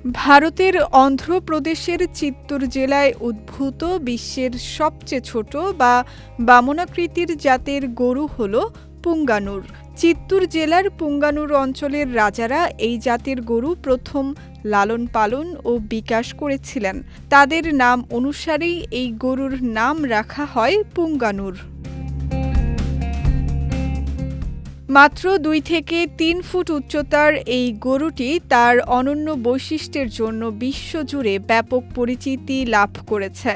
ভারতের অন্ধ্রপ্রদেশের চিত্তুর জেলায় উদ্ভূত বিশ্বের সবচেয়ে ছোট বা বামনাকৃতির জাতের গরু হল পুঙ্গানুর। চিত্তুর জেলার পুঙ্গানুর অঞ্চলের রাজারা এই জাতের গরু প্রথম লালন পালন ও বিকাশ করেছিলেন। তাদের নাম অনুসারেই এই গরুর নাম রাখা হয় পুঙ্গানুর। মাত্র ২ থেকে ৩ ফুট উচ্চতার এই গরুটি তার অনন্য বৈশিষ্ট্যের জন্য বিশ্বজুড়ে ব্যাপক পরিচিতি লাভ করেছে।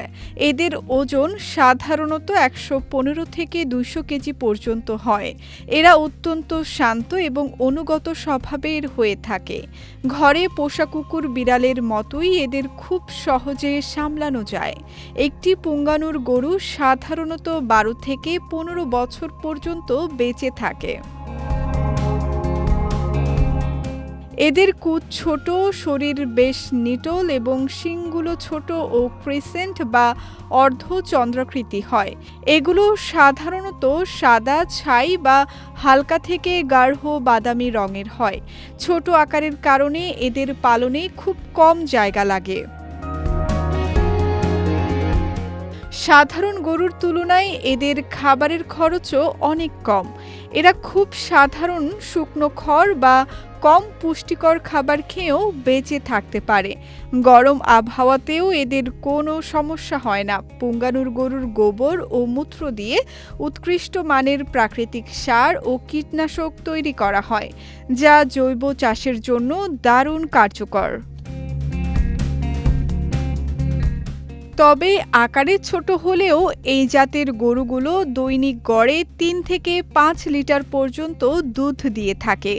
এদের ওজন সাধারণত ১১৫ থেকে ২০০ কেজি পর্যন্ত হয়। এরা অত্যন্ত শান্ত এবং অনুগত স্বভাবের হয়ে থাকে। ঘরে পোষা কুকুর বিড়ালের মতোই এদের খুব সহজে সামলানো যায়। একটি পুঙ্গানুর গরু সাধারণত ১২ থেকে ১৫ বছর পর্যন্ত বেঁচে থাকে। এদের কুচ ছোট, শরীর বেশ নিটোল এবং শিংগুলো ছোট ও ক্রিসেন্ট বা অর্ধচন্দ্রাকৃতি হয়। এগুলো সাধারণত সাদা, ছাই বা হালকা থেকে গাঢ় বাদামি রঙের হয়। ছোট আকারের কারণে এদের পালনে খুব কম জায়গা লাগে। সাধারণ গরুর তুলনায় এদের খাবারের খরচও অনেক কম। এরা খুব সাধারণ শুকনো খড় বা কম পুষ্টিকর খাবার খেয়েও বেঁচে থাকতে পারে। গরম আবহাওয়াতেও এদের কোনো সমস্যা হয় না। পুঙ্গানুর গরুর গোবর ও মূত্র দিয়ে উৎকৃষ্ট মানের প্রাকৃতিক সার ও কীটনাশক তৈরি করা হয়, যা জৈব চাষের জন্য দারুণ কার্যকর। তবে আকারে ছোট হলেও এই জাতের গরুগুলো দৈনিক গড়ে ৩ থেকে ৫ লিটার পর্যন্ত দুধ দিয়ে থাকে।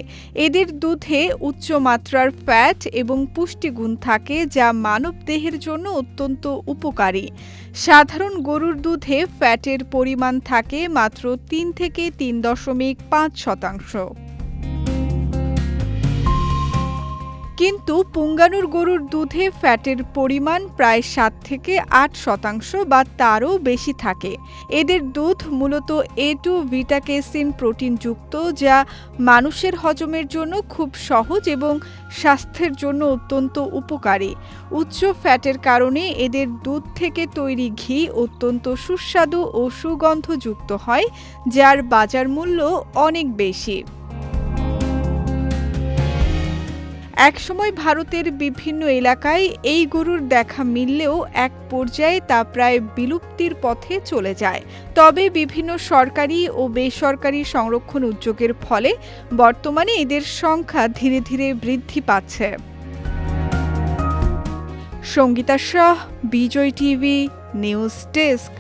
এদের দুধে উচ্চ মাত্রার ফ্যাট এবং পুষ্টিগুণ থাকে, যা মানবদেহের জন্য অত্যন্ত উপকারী। সাধারণ গরুর দুধে ফ্যাটের পরিমাণ থাকে মাত্র ৩ থেকে ৩.৫%। কিন্তু পুঙ্গানুর গরুর দুধে ফ্যাটের পরিমাণ প্রায় ৭ থেকে ৮% বা তারও বেশি থাকে। এদের দুধ মূলত A2 বিটা ক্যাসিন প্রোটিনযুক্ত, যা মানুষের হজমের জন্য খুব সহজ এবং স্বাস্থ্যের জন্য অত্যন্ত উপকারী। উচ্চ ফ্যাটের কারণে এদের দুধ থেকে তৈরি ঘি অত্যন্ত সুস্বাদু ও সুগন্ধযুক্ত হয়, যার বাজার মূল্য অনেক বেশি। একসময় ভারতের বিভিন্ন এলাকায় এই গরুর দেখা মিললেও এক পর্যায়ে তা প্রায় বিলুপ্তির পথে চলে যায়। তবে বিভিন্ন সরকারি ও বেসরকারি সংরক্ষণ উদ্যোগের ফলে বর্তমানে এদের সংখ্যা ধীরে ধীরে বৃদ্ধি পাচ্ছে। সঙ্গীতা শাহ, বিজয় টিভি, নিউজ ডেস্ক।